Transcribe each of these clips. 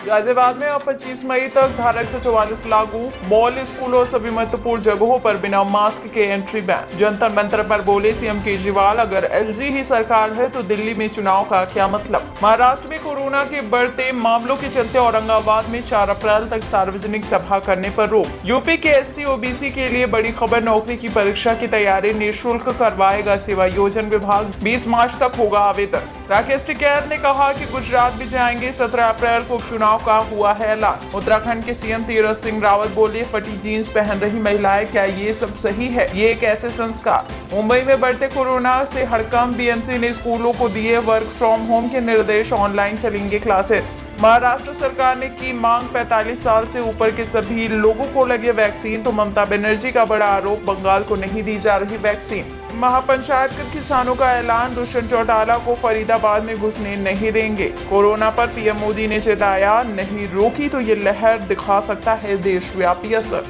गाजियाबाद में अब 25 मई तक धारा 144 लागू। मॉल, स्कूल और सभी महत्वपूर्ण जगहों पर बिना मास्क के एंट्री बैन। जंतर मंतर पर बोले सीएम केजरीवाल, अगर एलजी ही सरकार है तो दिल्ली में चुनाव का क्या मतलब। महाराष्ट्र में कोरोना के बढ़ते मामलों के चलते औरंगाबाद में 4 अप्रैल तक सार्वजनिक सभा करने पर रोक। यूपी के एससी ओबीसी के लिए बड़ी खबर, नौकरी की परीक्षा की तैयारी निःशुल्क करवाएगा सेवा योजन विभाग। 20 मार्च तक होगा आवेदन। राकेश टिकैत ने कहा कि गुजरात भी जाएंगे। 17 अप्रैल को उपचुनाव का हुआ है ऐलान। उत्तराखंड के सीएम तीरथ सिंह रावत बोले, फटी जीन्स पहन रही महिलाएं, क्या ये सब सही है? ये एक ऐसे संस्कार। मुंबई में बढ़ते कोरोना से हड़कंप, बीएमसी ने स्कूलों को दिए वर्क फ्रॉम होम के निर्देश, ऑनलाइन चलेंगे क्लासेस। महाराष्ट्र सरकार ने की मांग, 45 साल से ऊपर के सभी लोगों को लगे वैक्सीन, तो ममता बनर्जी का बड़ा आरोप, बंगाल को नहीं दी जा रही वैक्सीन। महापंचायत कर किसानों का ऐलान, दुष्यंत चौटाला को फरीदाबाद में घुसने नहीं देंगे। कोरोना पर पीएम मोदी ने चेताया, नहीं रोकी तो ये लहर दिखा सकता है देशव्यापी असर।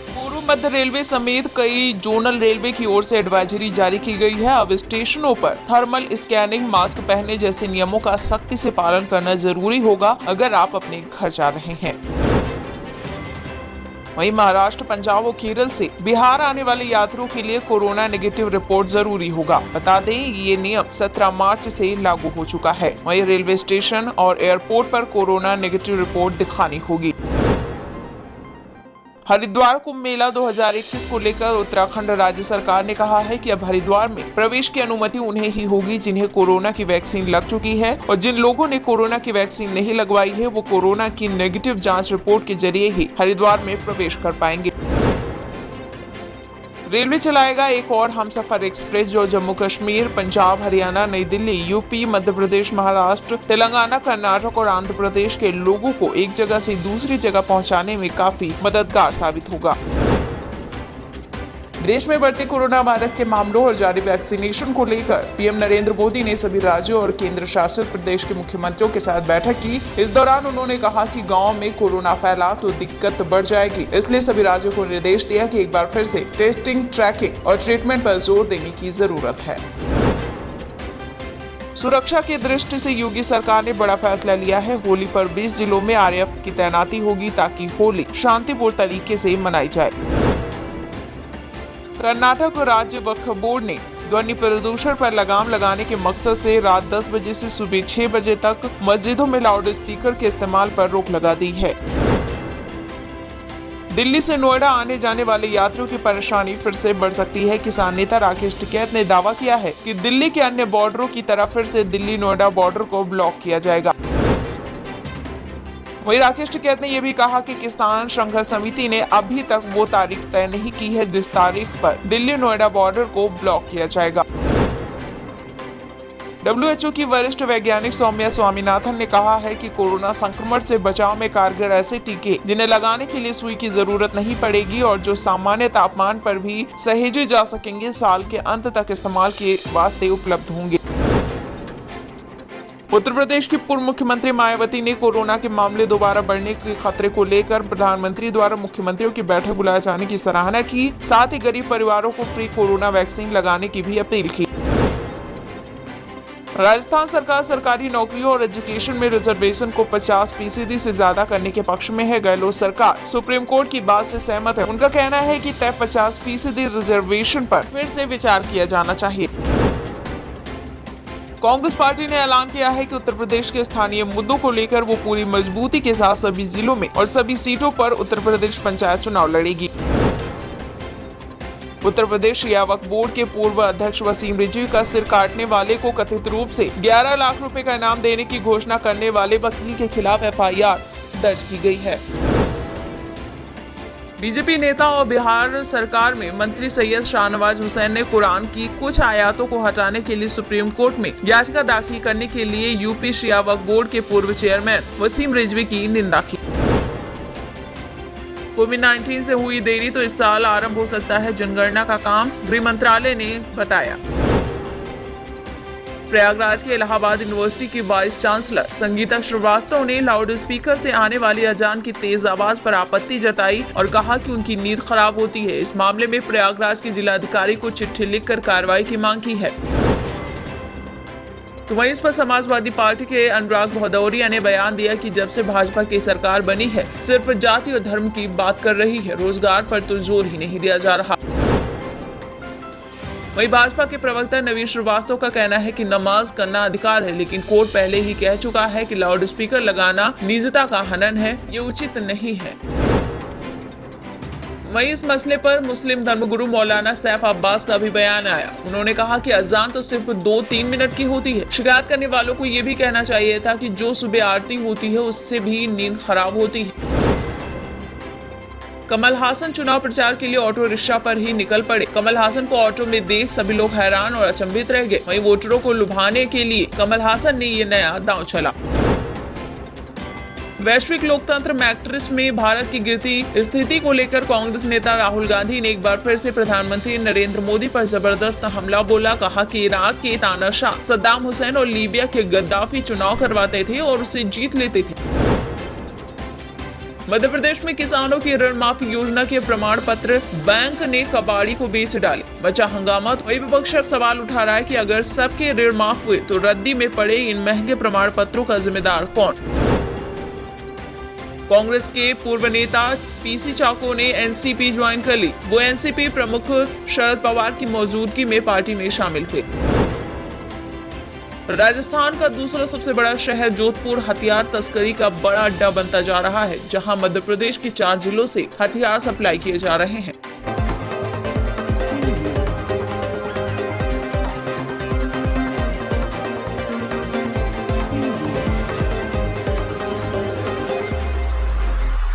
पूर्व मध्य रेलवे समेत कई जोनल रेलवे की ओर से एडवाइजरी जारी की गई है। अब स्टेशनों पर थर्मल स्कैनिंग, मास्क पहनने जैसे नियमों का सख्ती से पालन करना जरूरी होगा अगर आप अपने घर जा रहे हैं। वहीं महाराष्ट्र, पंजाब और केरल से बिहार आने वाले यात्रियों के लिए कोरोना नेगेटिव रिपोर्ट जरूरी होगा। बता दें, ये नियम 17 मार्च से लागू हो चुका है। वहीं रेलवे स्टेशन और एयरपोर्ट पर कोरोना नेगेटिव रिपोर्ट दिखानी होगी। हरिद्वार कुंभ मेला 2021 को लेकर उत्तराखंड राज्य सरकार ने कहा है कि अब हरिद्वार में प्रवेश की अनुमति उन्हें ही होगी जिन्हें कोरोना की वैक्सीन लग चुकी है, और जिन लोगों ने कोरोना की वैक्सीन नहीं लगवाई है वो कोरोना की नेगेटिव जांच रिपोर्ट के जरिए ही हरिद्वार में प्रवेश कर पाएंगे। रेलवे चलाएगा एक और हमसफर एक्सप्रेस जो जम्मू कश्मीर, पंजाब, हरियाणा, नई दिल्ली, यूपी, मध्य प्रदेश, महाराष्ट्र, तेलंगाना, कर्नाटक और आंध्र प्रदेश के लोगों को एक जगह से दूसरी जगह पहुंचाने में काफी मददगार साबित होगा। देश में बढ़ते कोरोना वायरस के मामलों और जारी वैक्सीनेशन को लेकर पीएम नरेंद्र मोदी ने सभी राज्यों और केंद्र शासित प्रदेश के मुख्यमंत्रियों के साथ बैठक की। इस दौरान उन्होंने कहा कि गांव में कोरोना फैला तो दिक्कत बढ़ जाएगी, इसलिए सभी राज्यों को निर्देश दिया कि एक बार फिर से टेस्टिंग, ट्रैकिंग और ट्रीटमेंट पर जोर देने की जरूरत है। सुरक्षा की दृष्टि से योगी सरकार ने बड़ा फैसला लिया है। होली पर 20 जिलों में आरएएफ की तैनाती होगी ताकि होली शांतिपूर्ण तरीके से मनाई जाए। कर्नाटक राज्य वक्फ बोर्ड ने ध्वनि प्रदूषण पर लगाम लगाने के मकसद से रात 10 बजे से सुबह 6 बजे तक मस्जिदों में लाउड स्पीकर के इस्तेमाल पर रोक लगा दी है। दिल्ली से नोएडा आने जाने वाले यात्रियों की परेशानी फिर से बढ़ सकती है। किसान नेता राकेश टिकैत ने दावा किया है कि दिल्ली के अन्य बॉर्डरों की तरह फिर से दिल्ली नोएडा बॉर्डर को ब्लॉक किया जाएगा। वहीं राकेश टिकैत ने यह भी कहा कि किसान संघर्ष समिति ने अभी तक वो तारीख तय नहीं की है जिस तारीख पर दिल्ली नोएडा बॉर्डर को ब्लॉक किया जाएगा। WHO की वरिष्ठ वैज्ञानिक सौम्या स्वामीनाथन ने कहा है कि कोरोना संक्रमण से बचाव में कारगर ऐसे टीके जिन्हें लगाने के लिए सुई की जरूरत नहीं पड़ेगी और जो सामान्य तापमान पर भी सहेजे जा सकेंगे, साल के अंत तक इस्तेमाल के वास्ते उपलब्ध होंगे। उत्तर प्रदेश की पूर्व मुख्यमंत्री मायावती ने कोरोना के मामले दोबारा बढ़ने के खतरे को लेकर प्रधानमंत्री द्वारा मुख्यमंत्रियों की बैठक बुलाए जाने की सराहना की। साथ ही गरीब परिवारों को फ्री कोरोना वैक्सीन लगाने की भी अपील की। राजस्थान सरकार सरकारी नौकरियों और एजुकेशन में रिजर्वेशन को 50% से ज्यादा करने के पक्ष में है। गहलोत सरकार सुप्रीम कोर्ट की बात से सहमत है। उनका कहना है कि तय 50% रिजर्वेशन पर फिर से विचार किया जाना चाहिए। कांग्रेस पार्टी ने ऐलान किया है कि उत्तर प्रदेश के स्थानीय मुद्दों को लेकर वो पूरी मजबूती के साथ सभी जिलों में और सभी सीटों पर उत्तर प्रदेश पंचायत चुनाव लड़ेगी। उत्तर प्रदेश शिया वक्फ बोर्ड के पूर्व अध्यक्ष वसीम रिजवी का सिर काटने वाले को कथित रूप से 11 लाख रुपए का इनाम देने की घोषणा करने वाले वकील के खिलाफ FIR दर्ज की गई है। बीजेपी नेता और बिहार सरकार में मंत्री सैयद शाहनवाज हुसैन ने कुरान की कुछ आयतों को हटाने के लिए सुप्रीम कोर्ट में याचिका दाखिल करने के लिए यूपी शिया वक्फ बोर्ड के पूर्व चेयरमैन वसीम रिजवी की निंदा की। कोविड-19 से हुई देरी तो इस साल आरंभ हो सकता है जनगणना का काम, गृह मंत्रालय ने बताया। प्रयागराज के इलाहाबाद यूनिवर्सिटी की वाइस चांसलर संगीता श्रीवास्तव ने लाउड स्पीकर से आने वाली अजान की तेज आवाज पर आपत्ति जताई और कहा कि उनकी नींद खराब होती है। इस मामले में प्रयागराज के जिलाधिकारी को चिट्ठी लिखकर कार्रवाई की मांग की है। तो वहीं इस पर समाजवादी पार्टी के अनुराग भदौरिया ने बयान दिया कि जब से भाजपा की सरकार बनी है सिर्फ जाति और धर्म की बात कर रही है, रोजगार पर तो जोर ही नहीं दिया जा रहा। वहीं भाजपा के प्रवक्ता नवीन श्रीवास्तव का कहना है कि नमाज करना अधिकार है, लेकिन कोर्ट पहले ही कह चुका है कि लाउड स्पीकर लगाना निजता का हनन है, ये उचित नहीं है। वहीं इस मसले पर मुस्लिम धर्मगुरु मौलाना सैफ अब्बास का भी बयान आया। उन्होंने कहा कि अजान तो सिर्फ 2-3 मिनट की होती है। शिकायत करने वालों को ये भी कहना चाहिए था कि जो सुबह आरती होती है उससे भी नींद खराब होती है। कमल हासन चुनाव प्रचार के लिए ऑटो रिक्शा पर ही निकल पड़े। कमल हासन को ऑटो में देख सभी लोग हैरान और अचंभित रह गए। वहीं वोटरों को लुभाने के लिए कमल हासन ने ये नया दांव चला। वैश्विक लोकतंत्र मैट्रिक्स में भारत की गिरती स्थिति को लेकर कांग्रेस नेता राहुल गांधी ने एक बार फिर से प्रधानमंत्री नरेंद्र मोदी पर जबरदस्त हमला बोला। कहा कि इराक के तानाशाह सद्दाम हुसैन और लीबिया के गद्दाफी चुनाव करवाते थे और उसे जीत लेते थे। मध्य प्रदेश में किसानों की ऋण माफी योजना के प्रमाण पत्र बैंक ने कबाड़ी को बेच डाले। मचा हंगामा। वही विपक्ष अब सवाल उठा रहा है कि अगर सबके ऋण माफ हुए तो रद्दी में पड़े इन महंगे प्रमाण पत्रों का जिम्मेदार कौन। कांग्रेस के पूर्व नेता पीसी चाको ने एनसीपी ज्वाइन कर ली। वो एनसीपी प्रमुख शरद पवार की मौजूदगी में पार्टी में शामिल हुए। राजस्थान का दूसरा सबसे बड़ा शहर जोधपुर हथियार तस्करी का बड़ा अड्डा बनता जा रहा है, जहां मध्य प्रदेश के 4 जिलों से हथियार सप्लाई किए जा रहे हैं।